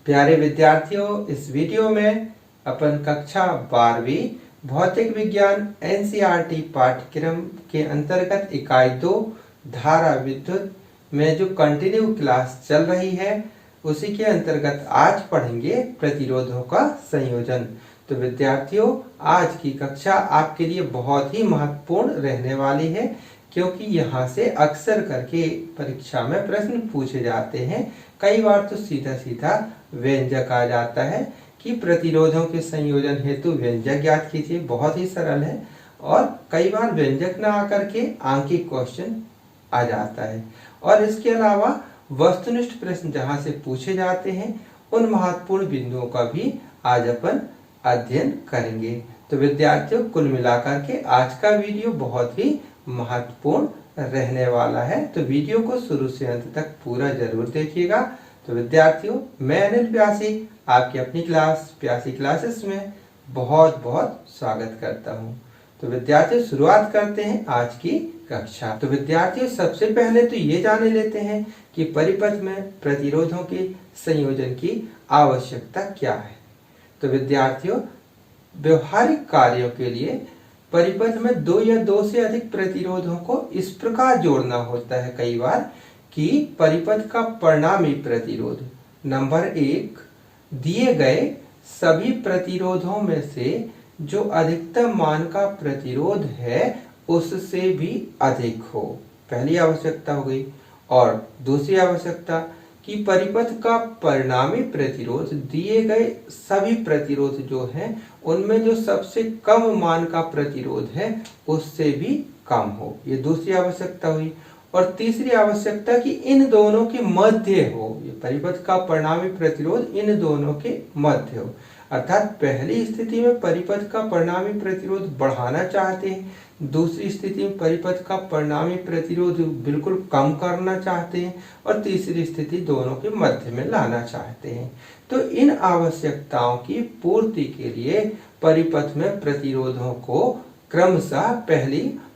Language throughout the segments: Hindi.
प्यारे विद्यार्थियों, इस वीडियो में अपन कक्षा 12वीं भौतिक विज्ञान एनसीईआरटी पाठ्यक्रम के अंतर्गत इकाई 2 धारा विद्युत में जो कंटिन्यू क्लास चल रही है उसी के अंतर्गत आज पढ़ेंगे प्रतिरोधों का संयोजन। तो विद्यार्थियों, आज की कक्षा आपके लिए बहुत ही महत्वपूर्ण रहने वाली है, क्योंकि यहाँ से अक्सर करके परीक्षा में प्रश्न पूछे जाते हैं। कई बार तो सीधा सीधा व्यंजक आ जाता है कि प्रतिरोधों के संयोजन हेतु व्यंजक ज्ञात कीजिए। बहुत ही सरल है। और कई बार व्यंजक न आकर के आंकिक क्वेश्चन आ जाता है। और इसके अलावा वस्तुनिष्ठ प्रश्न जहाँ से पूछे जाते हैं उन महत्वपूर्ण बिंदुओं का भी आज अपन अध्ययन करेंगे। तो विद्यार्थियों, कुल मिलाकर के आज का वीडियो बहुत ही महत्वपूर्ण रहने वाला है। तो वीडियो को शुरू से अंत तक पूरा जरूर देखिएगा। तो विद्यार्थियों, मैं अनिल प्यासी आपकी अपनी क्लास प्यासी क्लासेस में बहुत बहुत स्वागत करता हूं। तो विद्यार्थियों, शुरुआत करते हैं आज की कक्षा। तो विद्यार्थियों, सबसे पहले तो ये जान लेते हैं कि परिपथ में प्रतिरोधों के संयोजन की आवश्यकता क्या है। तो विद्यार्थियों, व्यवहारिक कार्यों के लिए परिपथ में दो या दो से अधिक प्रतिरोधों को इस प्रकार जोड़ना होता है कई बार कि परिपथ का परिणामी प्रतिरोध नंबर 1 दिए गए सभी प्रतिरोधों में से जो अधिकतम मान का प्रतिरोध है उससे भी अधिक हो। पहली आवश्यकता हो गई। और दूसरी आवश्यकता कि परिपथ का परिणामी प्रतिरोध दिए गए सभी प्रतिरोध जो हैं उनमें जो सबसे कम मान का प्रतिरोध है उससे भी कम हो। ये दूसरी आवश्यकता हुई। और तीसरी आवश्यकता कि इन दोनों के मध्य हो। ये परिपथ का परिणामी प्रतिरोध इन दोनों के मध्य हो। अर्थात पहली स्थिति में परिपथ का परिणामी प्रतिरोध बढ़ाना चाहते हैं, दूसरी स्थिति में परिपथ का परिणामी प्रतिरोध बिल्कुल कम करना चाहते हैं, और तीसरी स्थिति दोनों के मध्य में लाना चाहते हैं। तो इन आवश्यकताओं की पूर्ति के लिए परिपथ में प्रतिरोधों को क्रमशः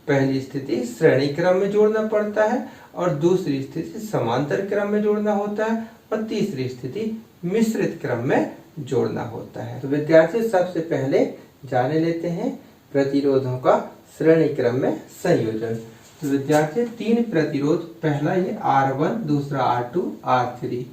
पहली स्थिति श्रेणी क्रम में जोड़ना पड़ता है, और दूसरी स्थिति समांतर क्रम में जोड़ना होता है, और तीसरी स्थिति मिश्रित क्रम में जोड़ना होता है। तो विद्यार्थी, सबसे पहले जाने लेते हैं प्रतिरोधों का श्रेणी क्रम में संयोजन। तो विद्यार्थी, तीन प्रतिरोध, पहला ये R1, दूसरा R2, R3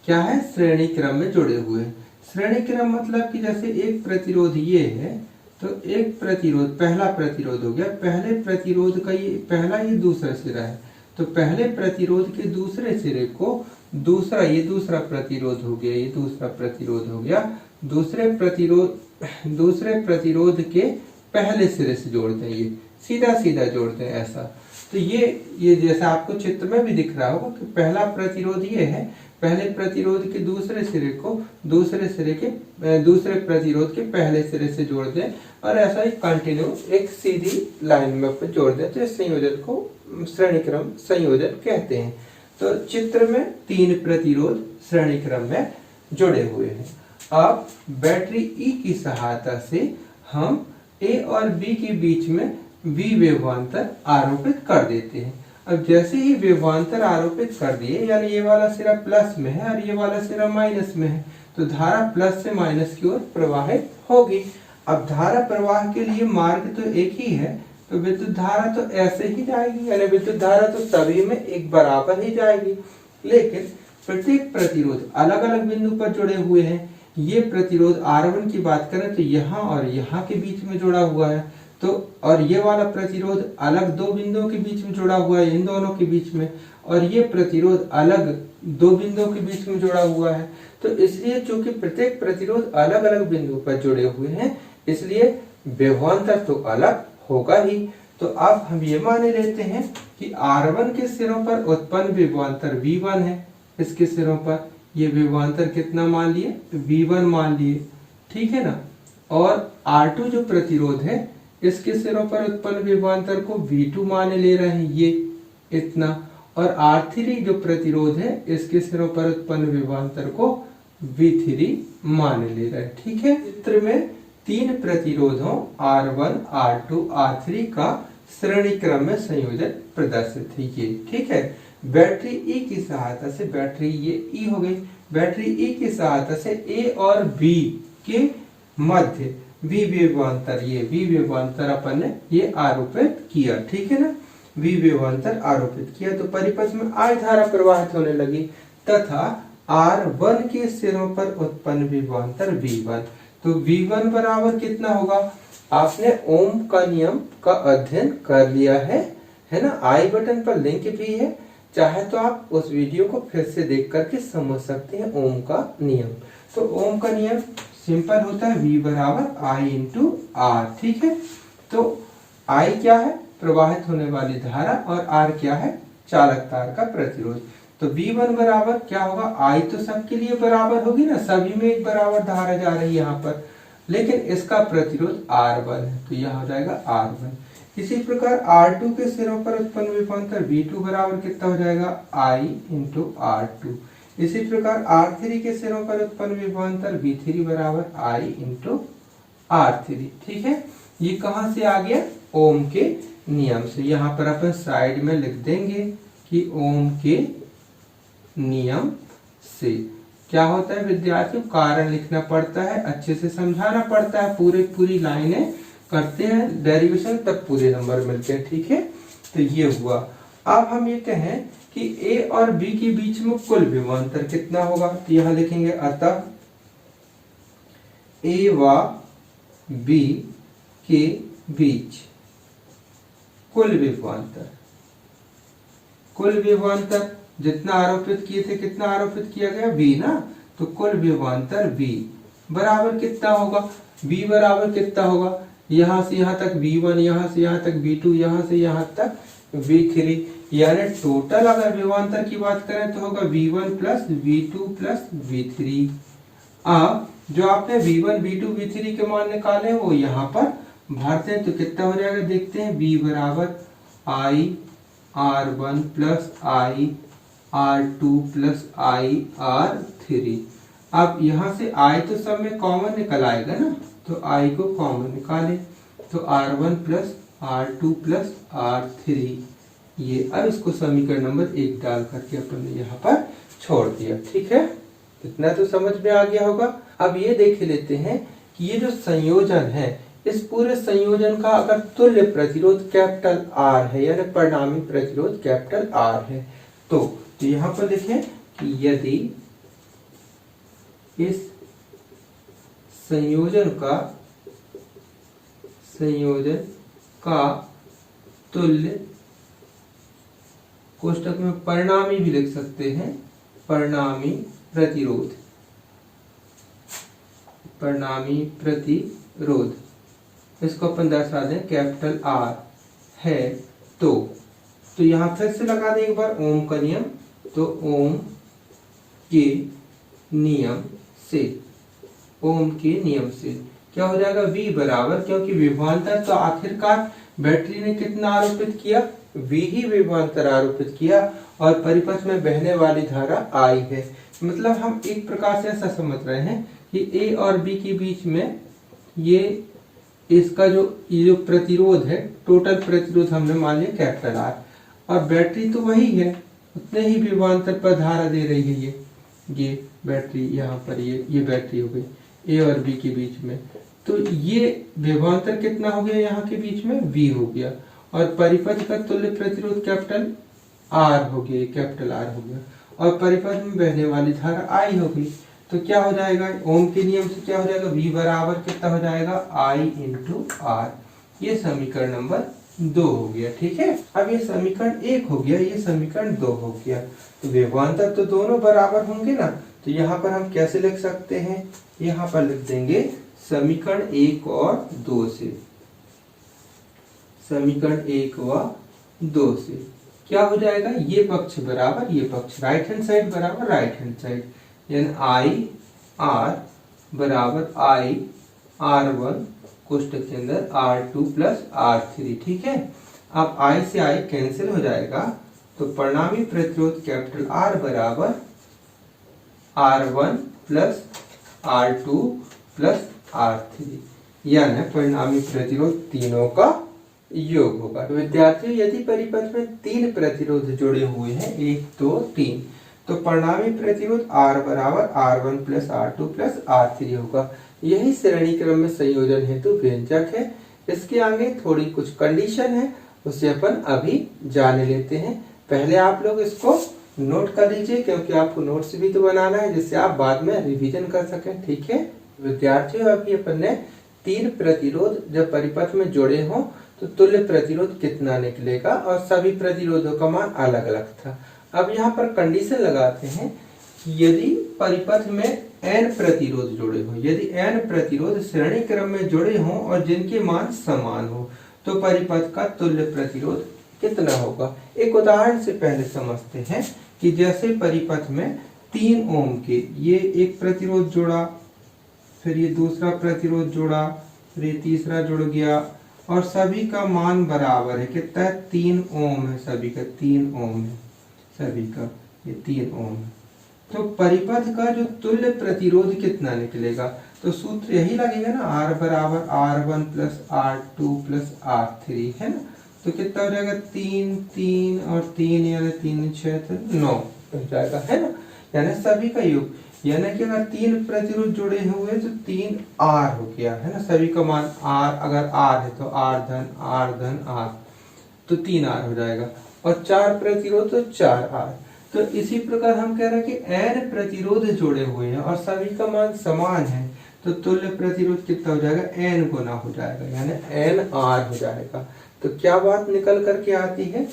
क्या है, श्रेणी क्रम में जुड़े हुए। श्रेणी क्रम मतलब कि जैसे एक प्रतिरोध ये है तो एक प्रतिरोध, पहला प्रतिरोध हो गया, पहले प्रतिरोध का ये पहला, ये दूसरा सिरा है, तो पहले प्रतिरोध के दूसरे सिरे को दूसरा, ये दूसरा प्रतिरोध हो गया, ये दूसरा प्रतिरोध हो गया, दूसरे प्रतिरोध के पहले सिरे से जोड़ते हैं, ये सीधा सीधा जोड़ते हैं ऐसा। तो ये जैसा आपको चित्र में भी दिख रहा होगा कि पहला प्रतिरोध ये है, पहले प्रतिरोध के दूसरे सिरे को दूसरे प्रतिरोध के पहले सिरे से जोड़ दें, और ऐसा ही कंटिन्यू एक सीधी लाइन में जोड़ दें। तो इस संयोजन को श्रेणी क्रम संयोजन कहते हैं। तो चित्र में तीन प्रतिरोध श्रेणी क्रम में जुड़े हुए हैं। अब बैटरी ई की सहायता से हम ए और बी के बीच में V विभवांतर आरोपित कर देते हैं। अब जैसे ही विभवांतर आरोपित कर दिए, यानी ये वाला सिरा प्लस में है और ये वाला सिरा माइनस में है, तो धारा प्लस से माइनस की ओर प्रवाहित होगी। अब धारा प्रवाह के लिए मार्ग तो एक ही है, तो विद्युत धारा तो ऐसे ही जाएगी, यानी विद्युत धारा तो सभी में एक बराबर ही जाएगी। लेकिन प्रत्येक प्रतिरोध अलग अलग बिंदु पर जुड़े हुए हैं। ये प्रतिरोध R1 की बात करें तो यहाँ और यहाँ के बीच में जुड़ा हुआ है, तो और ये वाला प्रतिरोध अलग दो बिंदुओं के बीच में जुड़ा हुआ है, इन दोनों के बीच में, और ये प्रतिरोध अलग दो बिंदुओं के बीच में जुड़ा हुआ है। तो इसलिए चूंकि प्रत्येक प्रतिरोध अलग अलग बिंदु पर जुड़े हुए हैं, इसलिए विभवांतर तो अलग होगा ही। तो अब हम ये मान लेते हैं कि R1 के सिरों पर उत्पन्न विभवांतर V1 है, इसके सिरों पर ये विभवांतर कितना मान लिए, V1 मान लिए, ठीक है ना। और R2 जो प्रतिरोध है इसके सिरों पर उत्पन्न विभवांतर को V2 मान ले रहे हैं, ये इतना। और R3 जो प्रतिरोध है इसके सिरों पर उत्पन्न विभवांतर को V3 मान ले रहे हैं, ठीक है। चित्र में तीन प्रतिरोधों R1, R2, R3 का श्रेणी क्रम में संयोजन प्रदर्शित है, ये ठीक है। बैटरी ई की सहायता से, बैटरी ये ई हो गई, बैटरी ई की सहायता से ए और बी के मध्य वी विभवांतर, ये वी विभवांतर अपन ने ये आरोपित किया, ठीक है ना। वी विभवांतर आरोपित किया तो परिपथ में I धारा प्रवाहित होने लगी तथा R1 के सिरों पर उत्पन्न विभवांतर V1। तो V1 बराबर कितना होगा? आपने ओम का नियम का अध्ययन कर लिया है ना। आई बटन पर लिंक भी है, चाहे तो आप उस वीडियो को फिर से देख करके समझ सकते हैं ओम का नियम। तो ओम का नियम सिंपल होता है V बराबर I इंटू R, ठीक है। तो I क्या है? प्रवाहित होने वाली धारा, और R क्या है? चालक तार का प्रतिरोध। तो V1 बराबर क्या होगा? I तो सबके लिए बराबर होगी ना, सभी में एक बराबर धारा जा रही है यहाँ पर, लेकिन इसका प्रतिरोध R1 है तो यह हो जाएगा R1। इसी प्रकार R2 के सिरों पर उत्पन्न विभवांतर V2 बराबर कितना हो जाएगा? I into R2। इसी प्रकार R3 के सिरों पर उत्पन्न विभवांतर V3 बराबर I इंटू R3, ठीक है। ये कहां से आ गया? ओम के नियम से। यहाँ पर अपन साइड में लिख देंगे कि ओम के नियम से क्या होता है विद्यार्थियों, कारण लिखना पड़ता है, अच्छे से समझाना पड़ता है, पूरी लाइनें करते हैं डेरिवेशन तब पूरे नंबर मिलते हैं, ठीक है। तो ये हुआ। अब हम ये कहें कि A और B के बीच में कुल विभवांतर कितना होगा, तो यहां लिखेंगे अतः A व B के बीच कुल विभवांतर, कुल विभवांतर जितना आरोपित किए थे, कितना आरोपित किया गया? V ना। तो कुल विभवांतर V बराबर कितना होगा? V बराबर कितना होगा? यहां से यहां तक V1, यहां से यहां तक V2, यहां से यहां तक V3, यानी टोटल अगर विभवांतर की बात करें तो होगा V1 plus V2 plus V3। अब जो आपने V1, V2, V3 के मान निकाले वो यहाँ पर भरते हैं तो कितना हो जाएगा देखते हैं। V बराबर I R1 plus I R2 plus I R3। अब यहाँ से I तो सब में कॉमन निकल आएगा ना, तो I को कॉमन निकाले तो R1 plus R2 plus R3, ये अब इसको समीकरण नंबर 1 डाल करके अपन ने यहाँ पर छोड़ दिया, ठीक है। इतना तो समझ में आ गया होगा। अब ये देख लेते हैं कि ये जो संयोजन है, इस पूरे संयोजन का अगर तुल्य प्रतिरोध कैपिटल R है, यानी परिणामी प्रतिरोध कैपिटल R है, तो यहाँ पर लिखें कि यदि इस संयोजन का तुल्य, कोष्टक में परिणामी भी लिख सकते हैं, परिणामी प्रतिरोध, इसको अपन दर्शा दें कैपिटल R है, तो यहां फिर से लगा दें एक बार ओम का नियम। तो ओम के नियम से क्या हो जाएगा? V बराबर, क्योंकि विभवांतर तो आखिरकार बैटरी ने कितना आरोपित किया? V ही विभवांतर आरोपित किया, और परिपथ में बहने वाली धारा I है। मतलब हम एक प्रकार से ऐसा समझ रहे हैं कि A और B के बीच में ये इसका जो प्रतिरोध है, टोटल प्रतिरोध हमने मान लिया कैपिटल R, और बैटरी तो वही है, उतने ही विभवांतर पर धारा दे रही है। ये बैटरी यहाँ पर, ये बैटरी हो गई A और B के बीच में, तो ये विभवांतर कितना हो गया यहाँ के बीच में? V हो गया, और परिपथ का तुल्य प्रतिरोध कैपिटल R हो गया, कैपिटल R हो गया, और परिपथ में बहने वाली धारा I हो गई। तो क्या हो जाएगा? ओम के नियम से क्या हो जाएगा? V बराबर कितना हो जाएगा? I into R। ये समीकरण नंबर 2 हो गया, ठीक है। अब ये समीकरण 1 हो गया, ये समीकरण 2 हो गया। तो विभवांतर तो दोनों बराबर होंगे ना, तो यहाँ पर हम कैसे लिख सकते हैं? यहाँ पर लिख देंगे समीकरण 1 और 2 से। समीकरण 1 व 2 से क्या हो जाएगा? ये पक्ष बराबर ये पक्ष, राइट हैंड साइड बराबर राइट हैंड साइड, यानी I R बराबर I R1 कोष्टक के अंदर R2 प्लस R3, ठीक है। अब I से I कैंसिल हो जाएगा, तो परिणामी प्रतिरोध कैपिटल R बराबर R1 plus R2 plus R3, यानी परिणामी प्रतिरोध तीनों का योग होगा। तो विद्यार्थियों, यदि परिपथ में 3 प्रतिरोध जुड़े हुए हैं, 1 2 3, तो परिणामी प्रतिरोध R बराबर R1 plus R2 plus R3 होगा। यही श्रेणी क्रम में संयोजन हेतु व्यंजक है। इसके आगे थोड़ी कुछ कंडीशन है, उसे अपन अभी जान लेते हैं। पहले आप लोग इसको नोट कर लीजिए, क्योंकि आपको नोट्स भी तो बनाना है जिससे आप बाद में रिवीजन कर सकें। ठीक है विद्यार्थियों, अभी अपन ने 3 प्रतिरोध जब परिपथ में जोड़े हों तो तुल्य प्रतिरोध कितना निकलेगा, और सभी प्रतिरोधों का मान अलग अलग था। अब यहाँ पर कंडीशन लगाते हैं कि यदि परिपथ में n प्रतिरोध जुड़े हो, यदि n प्रतिरोध श्रेणी क्रम में जुड़े हों और जिनके मान समान हो, तो परिपथ का तुल्य प्रतिरोध कितना होगा। एक उदाहरण से पहले समझते हैं कि जैसे परिपथ में 3 ओम के ये एक प्रतिरोध जुड़ा, फिर ये दूसरा प्रतिरोध जुड़ा, फिर ये तीसरा जुड़ गया, और सभी का मान बराबर है। कितना है? 3 ओम है, सभी का 3 ओम है, सभी का ये 3 ओम है। तो परिपथ का जो तुल्य प्रतिरोध कितना निकलेगा, तो सूत्र यही लगेगा ना, R बराबर R1 plus R2 plus R3 है ना। तो कितना हो जाएगा? 3 3 और 3 यानी 3 6 9 हो जाएगा, है ना। यानी सभी का योग, यानी कि अगर 3 प्रतिरोध जुड़े हुए तो 3 R हो गया, है ना। सभी का मान R, अगर R है तो R धन R, तो 3 R हो जाएगा। और 4 प्रतिरोध तो 4 R। तो इसी प्रकार हम कह रहे हैं कि n प्रतिरोध जुड़े हुए हैं और सभी का मान समान है, तो तुल्य प्रतिरोध कितना हो जाएगा? n गुना हो जाएगा, यानी n R हो जाएगा। तो क्या बात निकल करके आती है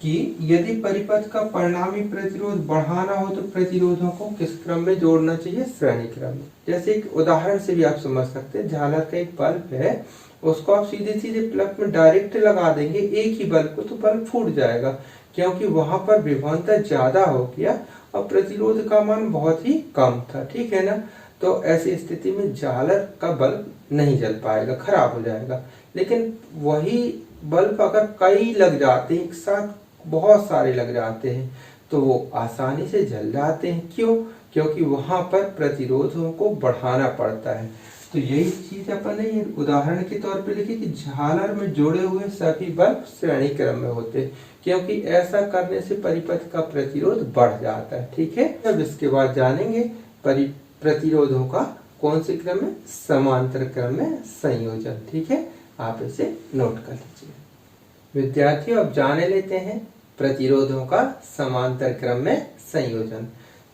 कि यदि परिपथ का परिणामी प्रतिरोध बढ़ाना हो तो प्रतिरोधों को किस क्रम में जोड़ना चाहिए? श्रेणी क्रम में। जैसे एक उदाहरण से भी आप समझ सकते हैं, झालर का एक बल्ब है, उसको आप सीधे सीधे प्लग में डायरेक्ट लगा देंगे एक ही बल्ब को, तो बल्ब फूट जाएगा, क्योंकि वहां पर विभवांतर ज्यादा हो गया और प्रतिरोध का मान बहुत ही कम था। ठीक है ना। तो ऐसी स्थिति में झालर का बल्ब नहीं जल पाएगा, खराब हो जाएगा। लेकिन वही बल्ब अगर कई लग जाते हैं, एक साथ बहुत सारे लग जाते हैं, तो वो आसानी से जल जाते हैं। क्यों? क्योंकि वहां पर प्रतिरोधों को बढ़ाना पड़ता है। तो यही चीज अपन ने ये उदाहरण के तौर पे लिखी कि झालर में जोड़े हुए सभी बल्ब श्रेणी क्रम में होते, क्योंकि ऐसा करने से परिपथ का प्रतिरोध बढ़ जाता है। ठीक है। अब इसके बाद जानेंगे प्रतिरोधों का कौन से क्रम में? समांतर क्रम में संयोजन। ठीक है, आप इसे नोट कर लीजिए। विद्यार्थियों, अब जाने लेते हैं प्रतिरोधों का समांतर क्रम में संयोजन।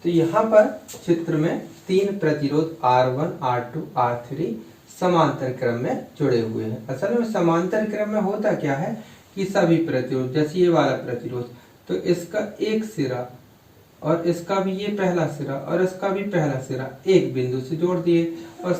तो यहाँ पर चित्र में 3 प्रतिरोध R1, R2, R3 समांतर क्रम में जुड़े हुए हैं। असल में समांतर क्रम में होता क्या है कि सभी प्रतिरोध, जैसे ये वाला प्रतिरोध, तो इसका एक सिरा और इसका भी ये पहला सिरा और इसका भी पहला सिरा एक बिंदु से जोड़ दिए, और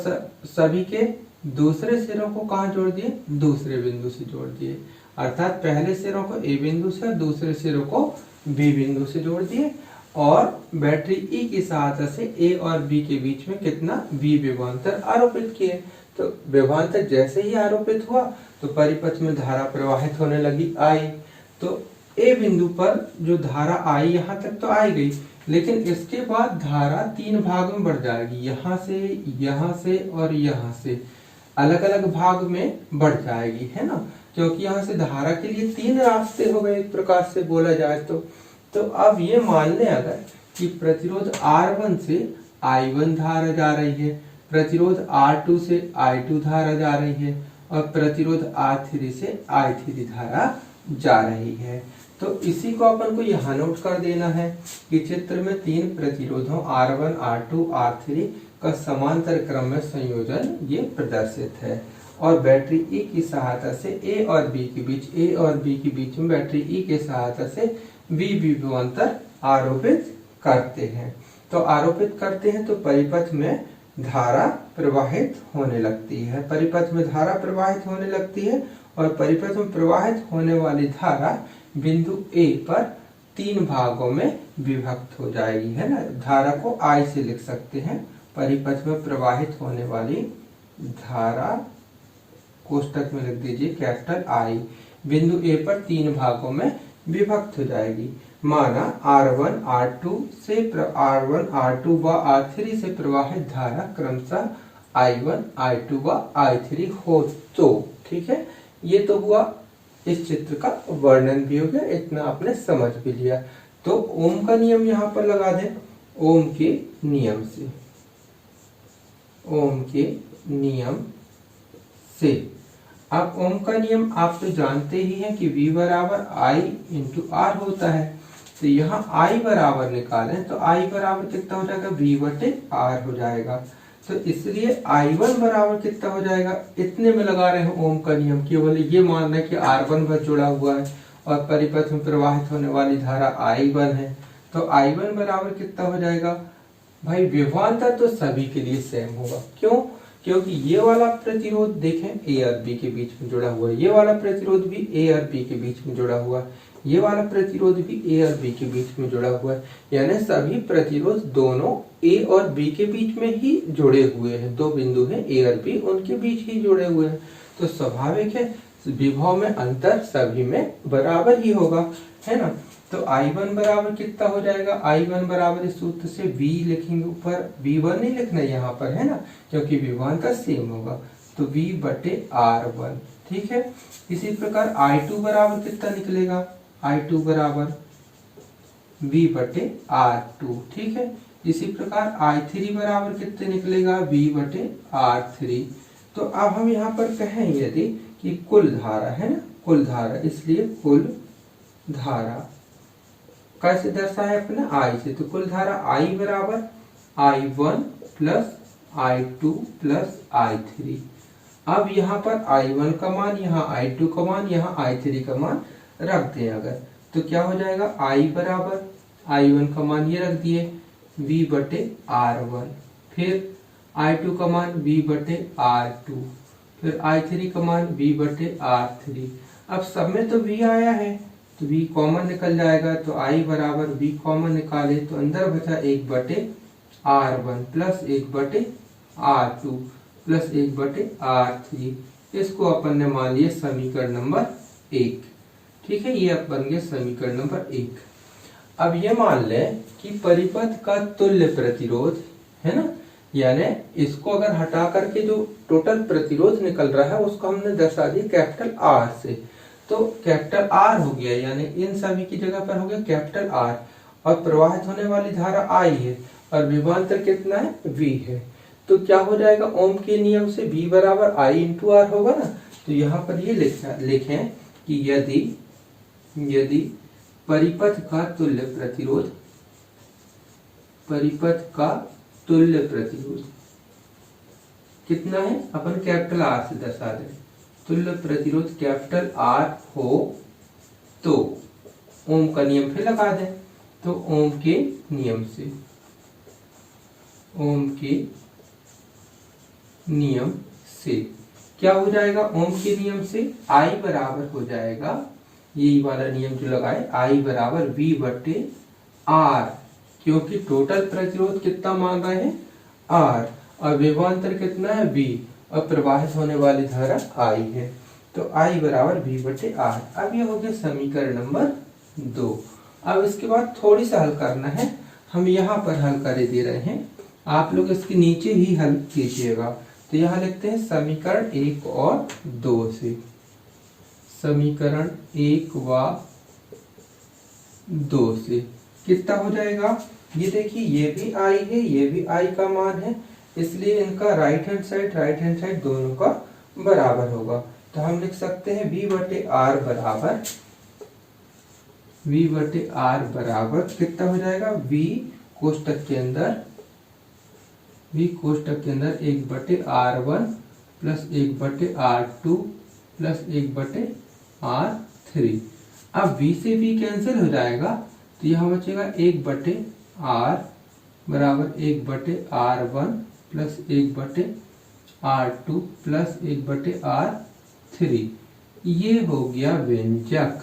सभी के दूसरे सिरों को कहाँ जोड़ दिए? दूसरे बिंदु से जोड़ दिए। अर्थात पहले सिरों को A बिंदु से और दूसरे सिरों को B बिंदु से जोड़ दिए, और बैटरी E की सहायता से A और B के बीच में कितना? V विभवांतर आरोपित किए। तो विभवांतर जैसे ही आरोपित हुआ तो परिपथ में धारा प्रवाहित होने लगी I। तो A बिंदु पर जो धारा आई यहाँ तक तो आई गई, लेकिन इसके बाद धारा 3 भाग में बढ़ जाएगी, यहाँ से और यहाँ से अलग अलग भाग में बढ़ जाएगी, है ना। क्योंकि यहाँ से धारा के लिए 3 रास्ते हो गए, एक प्रकार से बोला जाए तो अब ये मान लें अगर कि प्रतिरोध R1 से I1 धारा जा रही है, प्रतिरोध R2 से I2 धारा जा रही है, और प्रतिरोध R3 से I3 धारा जा रही है। तो इसी को अपन को यहाँ नोट कर देना है कि चित्र में 3 प्रतिरोधों R1, R2, R3 का समांतर क्रम में संयोजन ये प्रदर्शित है, और बैटरी E की सहायता से A और B के बीच में बैटरी E के सहायता से V विभवांतर आरोपित करते हैं। तो आरोपित करते हैं तो परिपथ में धारा प्रवाहित होने लगती है, परिपथ में धारा प्रवाहित होने लगती है, और परिपथ में प्रवाहित होने वाली धारा बिंदु A पर 3 भागों में विभक्त हो जाएगी, है ना। धारा को I से लिख सकते हैं। परिपथ में प्रवाहित होने वाली धारा कोष्टक में लिख दीजिए कैपिटल I, बिंदु A पर 3 भागों में विभक्त हो जाएगी। माना R1, R2 व R3 से प्रवाहित धारा क्रमशः I1, I2 व I3 हो तो, ठीक है। ये तो हुआ इस चित्र का वर्णन भी हो गया, इतना आपने समझ भी लिया। तो ओम का नियम यहाँ पर लगा दें, ओम के नियम से, ओम के नियम से। अब ओम का नियम आप तो जानते ही हैं कि V बराबर I इंटू R होता है। तो यहाँ I बराबर निकालें तो I बराबर कितना हो जाएगा, V बटे R हो जाएगा। तो इसलिए I1 बराबर कितना हो जाएगा, इतने में लगा रहे हैं ओम का नियम, केवल ये मान रहे हैं कि R1 बस जुड़ा हुआ है और परिपथ में प्रवाहित होने वाली धारा I1 है। तो I1 बराबर कितना हो जाएगा भाई, विभवांतर तो सभी के लिए सेम होगा। क्यों? क्योंकि ये वाला प्रतिरोध देखें A और B के बीच में जुड़ा हुआ है, ये वाला प्रतिरोध भी A और B के बीच में जुड़ा हुआ है, ये वाला प्रतिरोध भी A और B के बीच में जुड़ा हुआ है, यानी सभी प्रतिरोध दोनों A और B के बीच में ही जुड़े हुए हैं। दो बिंदु हैं A और B, उनके बीच ही जुड़े हुए हैं। तो स्वाभाविक है विभव में अंतर सभी में बराबर ही होगा, है ना। तो I1 बराबर कितना हो जाएगा, I1 बराबर इस सूत्र से V लिखेंगे, ऊपर V1 नहीं लिखना यहाँ पर, है ना, क्योंकि विभवांतर सेम होगा। तो V बटे R1, ठीक है। इसी प्रकार I2 बराबर कितना निकलेगा, I2 बराबर V बटे R2, ठीक है। इसी प्रकार I3 बराबर कितने निकलेगा, V बटे R3। तो अब हम यहाँ पर कहें यदि कि कुल धारा है ना, कुल धारा, इसलिए कुल धारा कैसे दर्शाए अपने I से, तो कुल धारा I बराबर I1 plus I2 plus I3। अब यहाँ पर I1 का मान, यहाँ I2 का मान, यहाँ I3 का मान रख दें अगर, तो क्या हो जाएगा, I बराबर I1 का मान ये रख दिए V बटे R1, फिर I2 का मान V बटे R2, फिर I3 का मान V बटे R3। अब सब में तो V आया है तो V कॉमन निकल जाएगा, तो I बराबर V कॉमन निकाले तो अंदर बचा 1 बटे R1 प्लस 1 बटे R2 प्लस 1 बटे R3। इसको अपन ने मान लिया समीकरण नंबर 1, ठीक है। ये अब बन गया समीकरण नंबर 1। अब ये मान लें कि परिपथ का तुल्य प्रतिरोध है ना, यानी इसको अगर हटा करके जो टोटल प्रतिरोध निकल रहा है उसको हमने दर्शा दिया कैपिटल R से। तो कैपिटल R हो गया, यानी इन सभी की जगह पर हो गया कैपिटल R, और प्रवाहित होने वाली धारा I है और विभवांतर कितना है, V है। तो क्या हो जाएगा, ओम के नियम से V बराबर I इंटू R होगा ना। तो यहाँ पर ये लिखें कि यदि परिपथ का तुल्य प्रतिरोध, परिपथ का तुल्य प्रतिरोध कितना है, अपन कैपिटल R से दर्शा दें, तुल्य प्रतिरोध कैपिटल R हो तो ओम का नियम फिर लगा दें। तो ओम के नियम से, ओम के नियम से क्या हो जाएगा, ओम के नियम से I बराबर हो जाएगा, यही वाला नियम जो लगाए, I बराबर V बटे R, क्योंकि टोटल प्रतिरोध कितना मान रहे हैं R, और विभवांतर कितना है V, और प्रवाहित होने वाली धारा I है। तो I बराबर V बटे R। अब ये हो गया समीकरण नंबर 2। अब इसके बाद थोड़ी सा हल करना है, हम यहाँ पर हल कर दे रहे हैं, आप लोग इसके नीचे ही हल कीजिएगा। तो यहाँ लिखते हैं समीकरण 1 और 2 से, समीकरण 1 व 2 से कितना हो जाएगा, ये देखिए ये भी I है, ये भी I का मान है, इसलिए इनका राइट हैंड साइड दोनों का बराबर होगा। तो हम लिख सकते हैं V बटे R बराबर, V बटे R बराबर कितना हो जाएगा, V कोष्टक के अंदर 1 बटे R1 प्लस 1 बटे R2 प्लस 1 बटे R3। अब V से V कैंसिल हो जाएगा, तो यहाँ बचेगा 1 बटे R बराबर 1 बटे R1 प्लस 1 बटे R2 प्लस 1 बटे R3। ये हो गया व्यंजक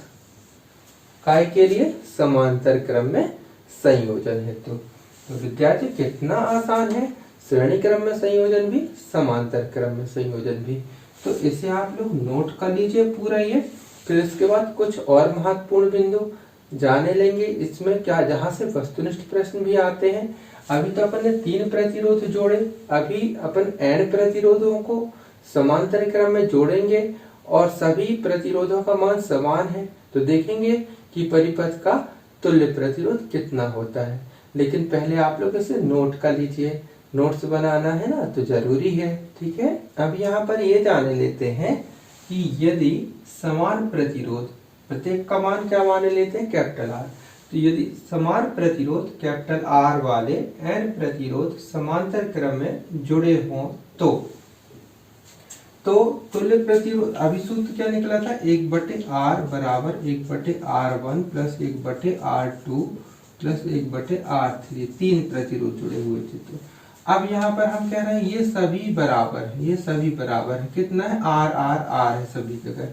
काय के लिए, समांतर क्रम में संयोजन हेतु। तो विद्यार्थी कितना आसान है, श्रेणी क्रम में संयोजन भी, समांतर क्रम में संयोजन भी। तो इसे आप लोग नोट कर लीजिए पूरा ये। फिर इसके बाद कुछ और महत्वपूर्ण बिंदु जाने लेंगे इसमें, क्या जहां से वस्तुनिष्ठ प्रश्न भी आते हैं। अभी तो अपन ने 3 प्रतिरोध जोड़े, अभी अपन n प्रतिरोधों को समांतर क्रम में जोड़ेंगे और सभी प्रतिरोधों का मान समान है। तो देखेंगे कि परिपथ का तुल्य प्रतिरोध कितना होता है। लेकिन पहले आप लोग इसे नोट कर लीजिए, नोट्स बनाना है ना तो जरूरी है, ठीक है। अब यहाँ पर ये जान लेते हैं कि यदि समान प्रतिरोध, प्रत्येक का मान क्या मान लेते हैं, कैपिटल आर। तो यदि समान प्रतिरोध कैपिटल आर वाले n प्रतिरोध समांतर क्रम में जुड़े हों तो तुल्य प्रतिरोध, अभी सूत्र क्या निकला था, 1/r बराबर 1/r1 plus 1/r2 plus 1/r3, 3 प्रतिरोध जुड़े हुए थे। तो अब यहाँ पर हम कह रहे हैं ये सभी बराबर है, ये सभी बराबर है, कितना है, आर आर आर है सभी जगह।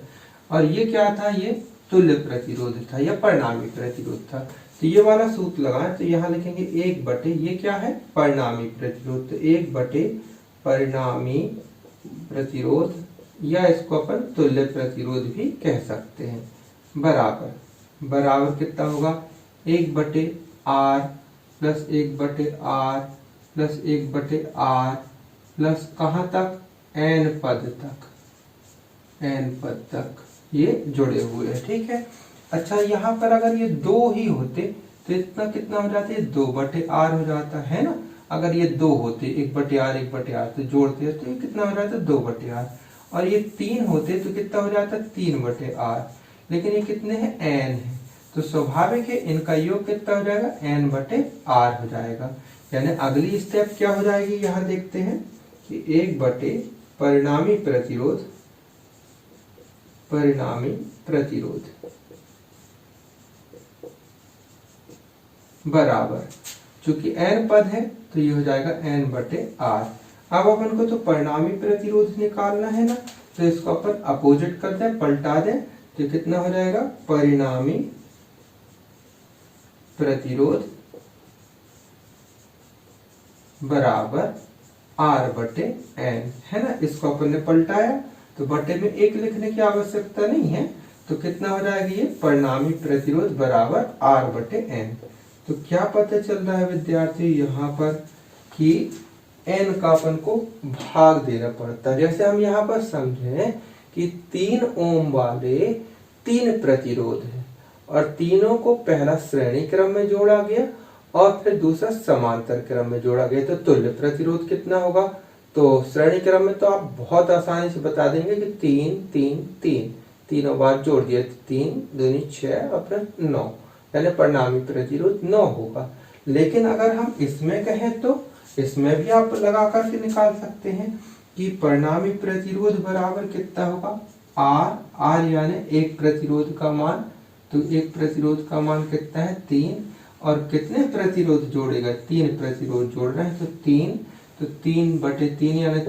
और ये क्या था, ये तुल्य प्रतिरोध था या परिणामी प्रतिरोध था। तो ये वाला सूत्र लगाएं तो यहाँ लिखेंगे 1/, ये क्या है, परिणामी प्रतिरोध, तो 1/, परिणामी प्रतिरोध, या इसको अपन तुल्य प्रतिरोध भी कह सकते हैं, बराबर कितना होगा, 1/r plus 1/r plus 1/r plus कहाँ तक, n पद तक ये जुड़े हुए हैं, ठीक है। अच्छा, यहाँ पर अगर ये 2 ही होते तो इतना कितना हो जाता है, 2/r हो जाता है ना। अगर ये 2 होते, 1/r तो जोड़ते तो ये कितना हो जाता है, 2/r। और ये 3 होते तो कितना हो जाता है, 3/r। लेकिन ये कितने हैं, n है, तो स्वाभाविक है इनका योग कितना हो जाएगा, n/r हो जाएगा। यानी अगली स्टेप क्या हो जाएगी, यहाँ देखते हैं कि 1/, परिणामी प्रतिरोध बराबर, चूंकि n पद है तो ये हो जाएगा n/r। अब अपन को तो परिणामी प्रतिरोध निकालना है ना, तो इसको अपन अपोजिट कर दें, पलटा दें, तो कितना हो जाएगा, परिणामी प्रतिरोध बराबर r/n, है ना। इसको अपन ने पलटाया तो बटे में 1 लिखने की आवश्यकता नहीं है, तो कितना हो जाएगा, ये परिणामी प्रतिरोध बराबर r/n। तो क्या पता चल रहा है विद्यार्थी यहाँ पर कि n का अपन को भाग देना पड़ता है। जैसे हम यहाँ पर समझें कि 3 ओम वाले 3 प्रतिरोध है और तीनों को पहला श्रेणी क्रम में जोड़ा गया और फिर दूसरा समांतर क्रम में जोड़ा गया, तो तुल्य प्रतिरोध कितना होगा। तो श्रेणी क्रम में तो आप बहुत आसानी से बता देंगे कि 3 3 3, तीनों बार जोड़ दिया, 3 दूनी 6 और फिर 9, यानी परिणामी प्रतिरोध 9 होगा। लेकिन अगर हम इसमें कहें तो इसमें भी आप लगा करके निकाल सकते हैं कि परिणामी प्रतिरोध बराबर कितना होगा, r यानी एक प्रतिरोध का मान, तो एक प्रतिरोध का मान कितना है, 3, और कितने प्रतिरोध जोड़ेगा, 3 प्रतिरोध जोड़ रहे हैं तो 3, तो 3/3 यानी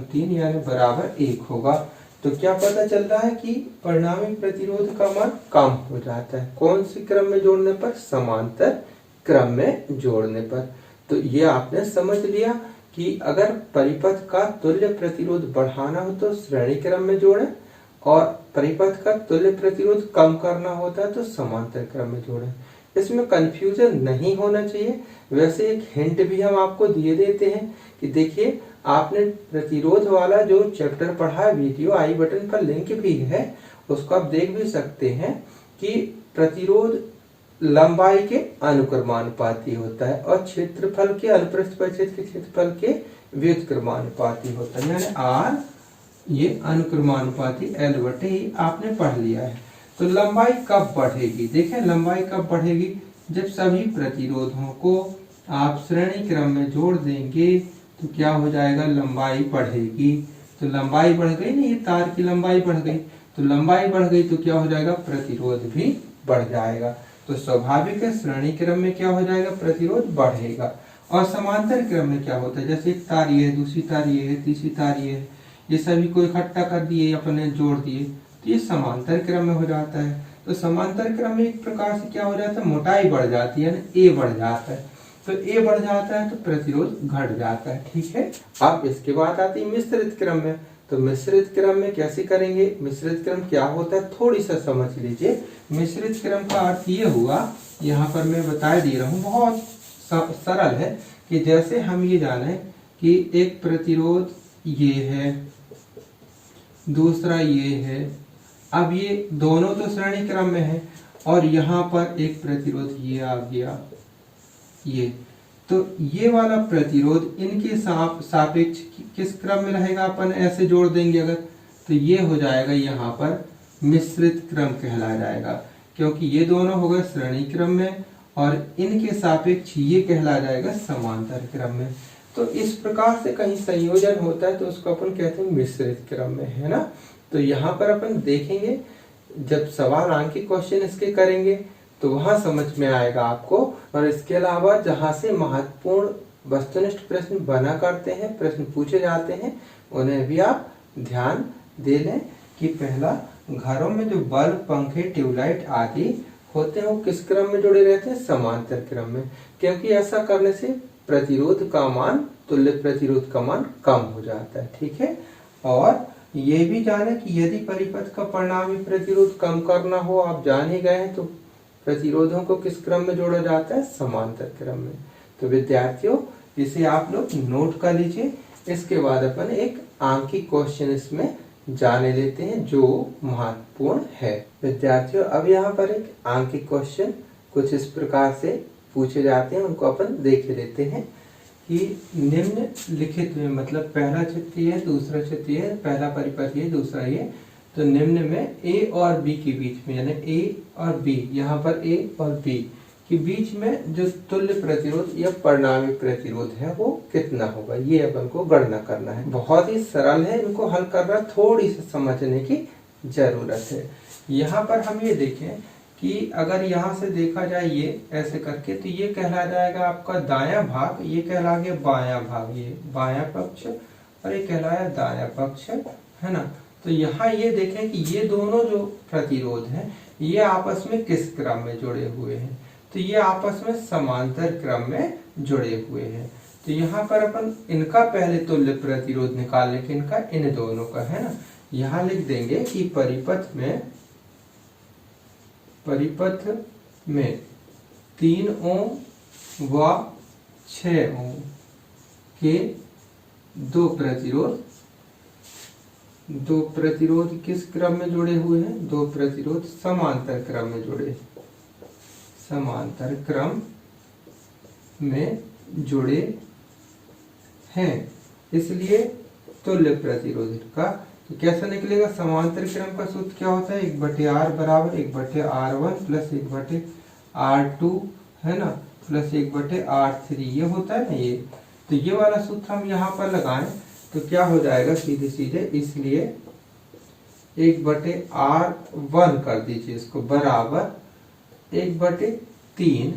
3 यानी बराबर 1 होगा। तो क्या पता चल रहा है कि परिणामी प्रतिरोध का मान कम हो जाता है, कौन सी क्रम में जोड़ने पर, समांतर क्रम में जोड़ने पर। तो ये आपने समझ लिया कि अगर परिपथ का तुल्य प्रतिरोध बढ़ाना हो तो श्रेणी क्रम में जोड़ें, और परिपथ का तुल्य प्रतिरोध कम करना होता है तो समांतर क्रम में जोड़ें। इसमें कंफ्यूजन नहीं होना चाहिए। वैसे एक हिंट भी हम आपको दिए देते हैं कि देखिए, आपने प्रतिरोध वाला जो चैप्टर पढ़ा है, वीडियो आई बटन पर लिंक भी है, उसको आप देख भी सकते हैं कि प्रतिरोध लंबाई के अनुक्रमानुपाती होता है और क्षेत्रफल के, अनुप्रस्थ परिच्छेद के क्षेत्रफल के व्युत्क्रमानुपाती होता है, यानी आर ये अनुक्रमानुपाती L/E आपने पढ़ लिया है। तो लंबाई कब बढ़ेगी, देखें लंबाई कब बढ़ेगी, जब सभी प्रतिरोधों को आप श्रेणी क्रम में जोड़ देंगे तो क्या हो जाएगा, लंबाई बढ़ेगी। तो लंबाई बढ़ गई ना, ये तार की लंबाई बढ़ गई, तो लंबाई बढ़ गई तो क्या हो जाएगा, प्रतिरोध भी बढ़ जाएगा। तो स्वाभाविक है श्रेणी क्रम में क्या हो जाएगा, प्रतिरोध बढ़ेगा। और समांतर क्रम में क्या होता है, जैसे एक तार ये है, दूसरी तार ये है, तीसरी तार ये है, ये सभी को इकट्ठा कर दिए, अपने जोड़ दिए, तो ये समांतर क्रम में हो जाता है। तो समांतर क्रम में एक प्रकार से क्या हो जाता है, मोटाई बढ़ जाती है, ए बढ़ जाता है। तो ए बढ़ जाता है तो प्रतिरोध घट जाता है, ठीक है। अब इसके बाद आती है मिश्रित क्रम में। तो मिश्रित क्रम में कैसे करेंगे, मिश्रित क्रम क्या होता है थोड़ी सा समझ लीजिए। मिश्रित क्रम का अर्थ ये हुआ, यहाँ पर मैं बता दे रहा हूँ, बहुत सरल है, कि जैसे हम ये जाने कि एक प्रतिरोध ये है, दूसरा ये है, अब ये दोनों तो श्रेणी क्रम में है और यहाँ पर एक प्रतिरोध ये आ गया, ये तो ये वाला प्रतिरोध इनके सापेक्ष किस क्रम में रहेगा, अपन ऐसे जोड़ देंगे अगर, तो ये हो जाएगा यहाँ पर मिश्रित क्रम कहलाया जाएगा, क्योंकि ये दोनों हो गए श्रेणी क्रम में और इनके सापेक्ष ये कहलाया जाएगा समांतर क्रम में। तो इस प्रकार से कहीं संयोजन होता है तो उसको अपन कहते हैं मिश्रित क्रम में, है ना। तो यहाँ पर अपन देखेंगे जब सवाल आंकिक क्वेश्चन इसके करेंगे तो वहां समझ में आएगा आपको। और इसके अलावा जहां से महत्वपूर्ण वस्तुनिष्ठ प्रश्न बना करते हैं, प्रश्न पूछे जाते हैं, उन्हें भी आप ध्यान दे लें कि पहला, घरों में जो बल्ब, पंखे, ट्यूबलाइट आदि होते हैं वो किस क्रम में जुड़े रहते हैं, समांतर क्रम में, क्योंकि ऐसा करने से प्रतिरोध का मान, तुल्य प्रतिरोध का मान कम हो जाता है, ठीक है। और ये भी जाने कि यदि परिपथ का परिणामी प्रतिरोध कम करना हो, आप जान ही गए हैं, तो प्रतिरोधों को किस क्रम में जोड़ा जाता है, समांतर क्रम में। तो विद्यार्थियों इसे आप लोग नोट कर लीजिए। इसके बाद अपन एक आंकिक क्वेश्चन इसमें जाने लेते हैं जो महत्वपूर्ण है। विद्यार्थियों अब यहाँ पर एक आंकिक क्वेश्चन कुछ इस प्रकार से पूछे जाते हैं, उनको अपन देख लेते हैं कि निम्नलिखित में, मतलब पहला चित्र ये, दूसरा चित्र ये, पहला परिपथ ये, दूसरा ये, तो निम्न में ए और बी के बीच में, यानी ए और बी, यहाँ पर ए और बी के बीच में जो तुल्य प्रतिरोध या परिणामी प्रतिरोध है वो कितना होगा, ये अपन को गणना करना है। बहुत ही सरल है, इनको हल करना थोड़ी सी समझने की जरूरत है। यहाँ पर हम ये देखें कि अगर यहाँ से देखा जाए ये ऐसे करके, तो ये कहला जाएगा आपका दायां भाग, ये कहला गया बायां भाग, ये बायां पक्ष और ये कहलाया दायां पक्ष, है ना। तो यहाँ ये देखें कि ये दोनों जो प्रतिरोध हैं ये आपस में किस क्रम में जुड़े हुए हैं, तो ये आपस में समांतर क्रम में जुड़े हुए हैं। तो यहाँ पर अपन इनका पहले तुल्य प्रतिरोध निकाल लेंगे, इनका, इन दोनों का, है ना। यहाँ लिख देंगे कि परिपथ में 3 ओम व 6 ओम के दो प्रतिरोध किस क्रम में जुड़े हुए हैं, दो प्रतिरोध समांतर क्रम में जुड़े, समांतर क्रम में जुड़े हैं, इसलिए तुल्य प्रतिरोध का। तो कैसा निकलेगा, समांतर क्रम का सूत्र क्या होता है, 1/r बराबर 1/r1 प्लस 1/r2, है ना, प्लस 1/r3, ये होता है ना ये। तो ये वाला सूत्र हम यहाँ पर लगाएं तो क्या हो जाएगा, सीधे सीधे, इसलिए 1/r1 कर दीजिए इसको, बराबर 1/3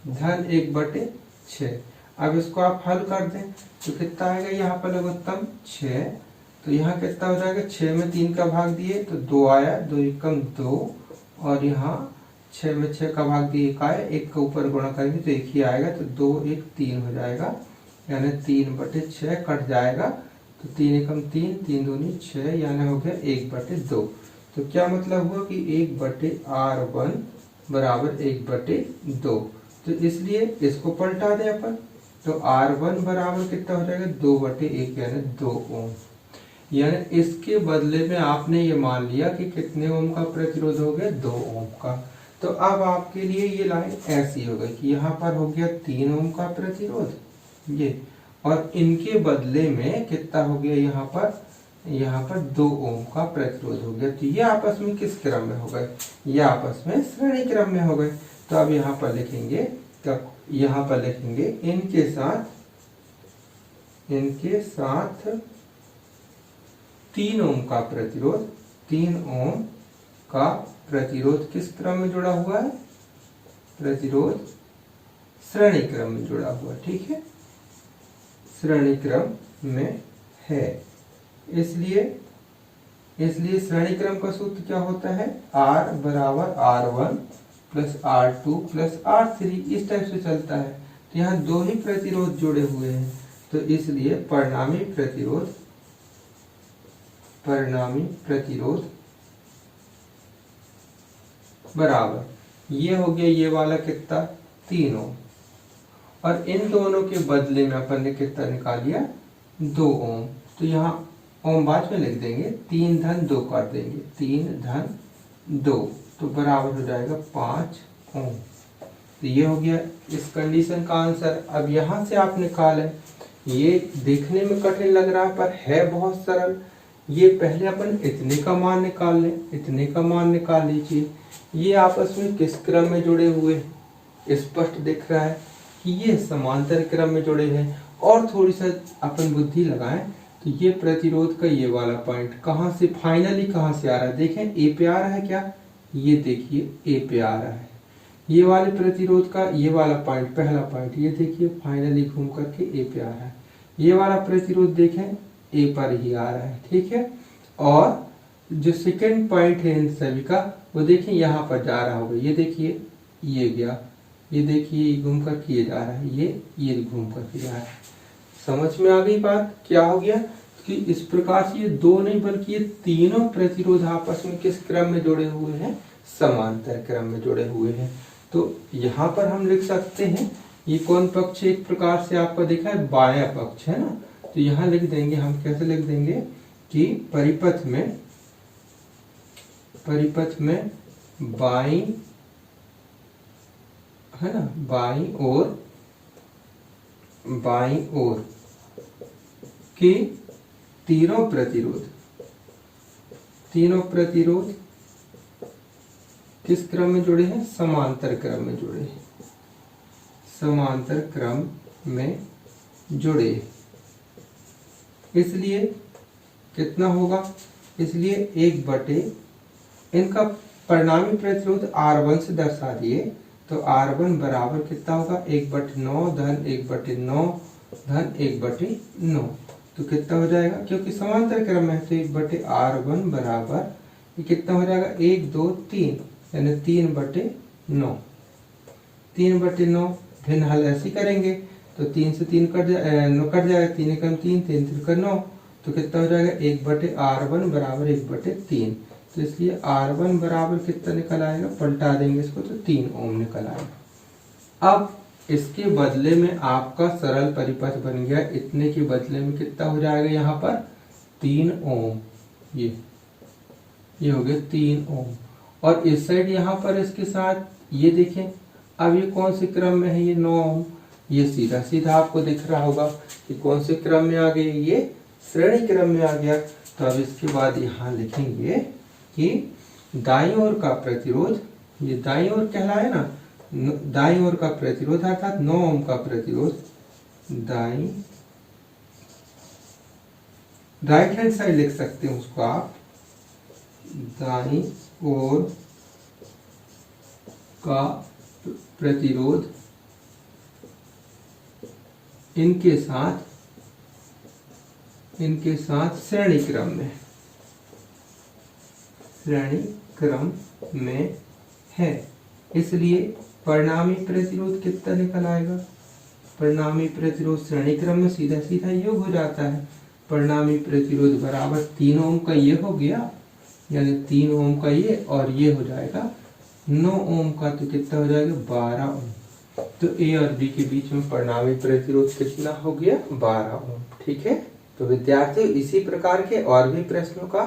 धन 1/6। अब इसको आप हल कर दें तो कितना आएगा, यहाँ पर लघुत्तम 6, तो यहाँ कितना हो जाएगा, 6 में 3 का भाग दिए तो 2 आया, 2 एकम 2, और यहाँ 6 में 6 का भाग दिए 1 आया, 1 का ऊपर गुणा करेंगे तो 1 ही आएगा, तो 2 1 3 हो जाएगा, यानी 3/6 कट जाएगा, तो 3 एकम 3, 3 दूनी 6, यानी हो गया 1/2। तो क्या मतलब हुआ कि 1/r1 बराबर 1/2। तो इसलिए इसको पलटा दें अपन, तो r1 बराबर कितना हो जाएगा, 2/1, यानी 2 ओम। यानी इसके बदले में आपने ये मान लिया कि कितने ओम का प्रतिरोध हो गया, 2 ओम का। तो अब आपके लिए ये लाइन ऐसी हो गई कि यहाँ पर हो गया 3 ओम का प्रतिरोध ये, और इनके बदले में कितना हो गया, यहाँ पर 2 ओम का प्रतिरोध हो गया। तो ये आपस में किस क्रम में हो गए, ये आपस में श्रेणी क्रम में हो गए। तो अब यहाँ पर लिखेंगे, तो यहाँ पर लिखेंगे इनके साथ 3 ओम का प्रतिरोध, 3 ओम का प्रतिरोध किस क्रम में जुड़ा हुआ है, प्रतिरोध श्रेणी क्रम में जुड़ा हुआ, ठीक है, श्रेणी क्रम में है। इसलिए श्रेणी क्रम का सूत्र क्या होता है, R बराबर R1 plus R2 plus R3, इस टाइप से चलता है। तो यहाँ 2 ही प्रतिरोध जुड़े हुए हैं, तो इसलिए परिणामी प्रतिरोध बराबर ये हो गया, ये वाला कितना, 3 ओम, और इन दोनों के बदले में अपन ने कितना निकाल लिया, 2 ओम। तो यहाँ ओम बाद में लिख देंगे, 3 धन 2 कर देंगे, 3 धन 2, तो बराबर हो जाएगा 5 ओम। तो ये हो गया इस कंडीशन का आंसर। अब यहाँ से आप निकालें, ये देखने में कठिन लग रहा है पर है बहुत सरल। ये पहले अपन इतने का मान निकाल लें, इतने का मान निकाल लीजिए। ये आपस में किस क्रम में जुड़े हुए हैं, स्पष्ट दिख रहा है कि ये समांतर क्रम में जुड़े हैं। और थोड़ी सा अपन बुद्धि लगाएं तो ये प्रतिरोध का ये वाला पॉइंट कहाँ से फाइनली कहाँ से आ रहा है, देखें ए पे आ रहा है क्या, ये देखिए ए पे आ रहा है। ये वाले प्रतिरोध का ये वाला पॉइंट, पहला पॉइंट, ये देखिए फाइनली घूम करके ए पे आ रहा है। ये वाला प्रतिरोध देखें ए पर ही आ रहा है, ठीक है। और जो सेकंड पॉइंट है इन सभी का, वो देखिए यहाँ पर जा रहा होगा, ये देखिए ये गया, ये देखिए घूम करके ये जा रहा है, ये घूम करके जा रहा है। समझ में आ गई बात क्या हो गया कि इस प्रकार से ये दो नहीं बल्कि ये तीनों प्रतिरोध आपस में किस क्रम में जुड़े हुए हैं, समांतर क्रम में जुड़े हुए हैं। तो यहाँ पर हम लिख सकते हैं, ये कौन पक्ष एक प्रकार से आपका देखा है बायां पक्ष है ना, तो यहाँ लिख देंगे हम, कैसे लिख देंगे कि परिपथ में बाईं है ना, बाईं ओर के तीनों प्रतिरोध किस क्रम में जुड़े हैं, समांतर क्रम में जुड़े हैं, समांतर क्रम में जुड़े। इसलिए कितना होगा, इसलिए 1/, इनका परिणामी प्रतिरोध R1 से दर्शा दिए तो R1 बराबर कितना होगा, 1/9 धन 1/9 धन 1/9। तो कितना हो जाएगा, क्योंकि समांतर क्रम है तो 1/R1 बराबर ये कितना हो जाएगा, 1 2 3 यानी 3/9। 3/9 भिन्न हल ऐसे करेंगे तो 3 से 3 कट जाएगा, 3 एकम 3, 3 त्रिका 9, तो कितना हो जाएगा 1/R1 बराबर 1/3। तो इसलिए R1 बराबर कितना निकल आएगा, पलटा देंगे इसको तो 3 ओम निकल आएगा। अब इसके बदले में आपका सरल परिपथ बन गया, इतने के बदले में कितना हो जाएगा यहाँ पर 3 ओम, ये हो गया 3 ओम। और इस साइड यहाँ पर इसके साथ ये देखें, अब ये कौन से क्रम में है, ये 9 ओम, ये सीधा सीधा आपको दिख रहा होगा कि कौन से क्रम में आ गए, ये श्रेणी क्रम में आ गया। तो अब इसके बाद यहाँ लिखेंगे कि दाईं ओर का प्रतिरोध, ये दाईं ओर कहलाए ना, दाईं ओर का प्रतिरोध अर्थात 9 ओम का प्रतिरोध, राइट हैंड साइड लिख सकते हैं उसको आप, दाईं ओर का प्रतिरोध इनके साथ श्रेणी क्रम में है। इसलिए परिणामी प्रतिरोध कितना निकल आएगा, परिणामी प्रतिरोध श्रेणी क्रम में सीधा सीधा योग हो जाता है। परिणामी प्रतिरोध बराबर 3 ओम का ये हो गया, यानी 3 ओम का ये, और ये हो जाएगा 9 ओम का, तो कितना हो जाएगा 12 ओम। तो ए और बी के बीच में परिणामी प्रतिरोध कितना हो गया, 12 ओम। ठीक है, तो विद्यार्थियों इसी प्रकार के और भी प्रश्नों का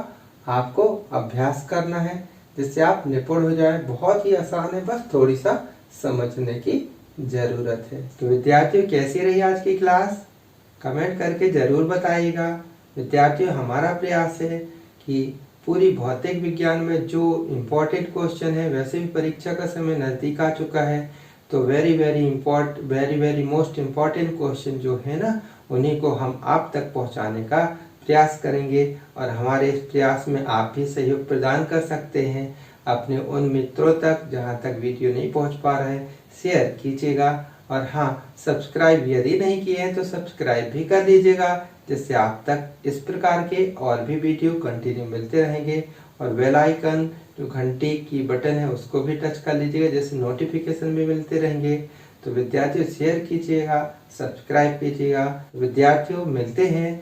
आपको अभ्यास करना है जिससे आप निपुण हो जाए। बहुत ही आसान है, बस थोड़ी सा समझने की जरूरत है। तो विद्यार्थियों कैसी रही आज की क्लास, कमेंट करके जरूर बताइएगा। विद्यार्थियों हमारा प्रयास है कि पूरी भौतिक विज्ञान में जो इम्पोर्टेंट क्वेश्चन है, वैसे भी परीक्षा का समय नजदीक आ चुका है, तो वेरी मोस्ट इम्पोर्टेंट क्वेश्चन जो है ना, उन्हीं को हम आप तक पहुंचाने का प्रयास करेंगे। और हमारे इस प्रयास में आप भी सहयोग प्रदान कर सकते हैं। अपने उन मित्रों तक जहां तक वीडियो नहीं पहुंच पा रहे हैं शेयर कीजिएगा। और हाँ, सब्सक्राइब यदि नहीं किए हैं तो सब्सक्राइब भी कर लीजिएगा, जिससे आप तक इस प्रकार के और भी वीडियो कंटिन्यू मिलते रहेंगे। और बेल आइकन जो घंटी की बटन है उसको भी टच कर लीजिएगा, जिससे नोटिफिकेशन भी मिलते रहेंगे। तो विद्यार्थियों शेयर कीजिएगा, सब्सक्राइब कीजिएगा। विद्यार्थियों मिलते हैं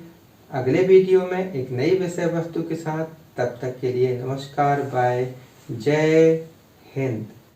अगले वीडियो में एक नई विषय वस्तु के साथ। तब तक के लिए नमस्कार, बाय, जय हिंद।